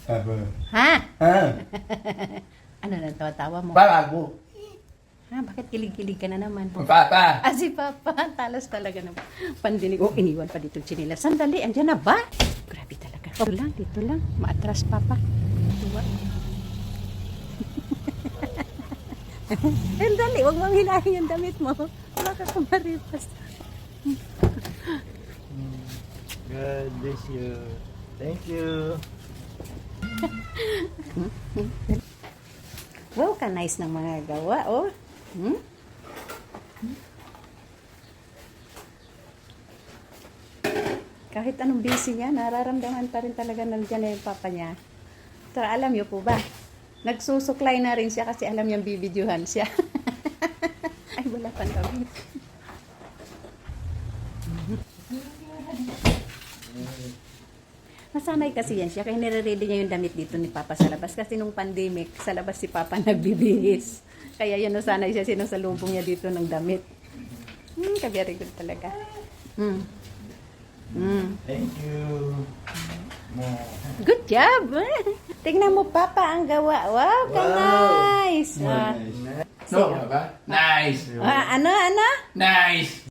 Apa? Ha? Ha? Ano na tawa mo? Bago. Ha? Bakit kilig-kilig ka na naman? Papa. Ah, si Papa. Talas talaga ng pandinig. Oh, iniwan pa dito chinila. Sandali, andyan na ba? Grabe talaga. Dito lang. Maatras, Papa. Tuwa. Sandali, huwag mong hilahin yung damit mo. Baka kumaripas. God bless you. Thank you. Wow, ka-nice ng mga gawa, oh. Hmm? Kahit anong busy niya, nararamdaman pa rin talaga nandiyan na yung papa niya. Pero alam niyo po ba, nagsusuklay na rin siya kasi alam niyang bibidyohan siya. Ay, wala pang damit. Masanay kasi yan siya, kaya nire-ready niya yung damit dito ni Papa sa labas. Kasi nung pandemic, sa labas si Papa nagbibihis. Kaya yan, nasanay siya, sinusalubong niya dito ng damit. Very good talaga. Thank you. Good job! Tingnan mo, Papa, ang gawa. Wow, ka-nice! Nice. No, ba? Nice. Ano? Nice.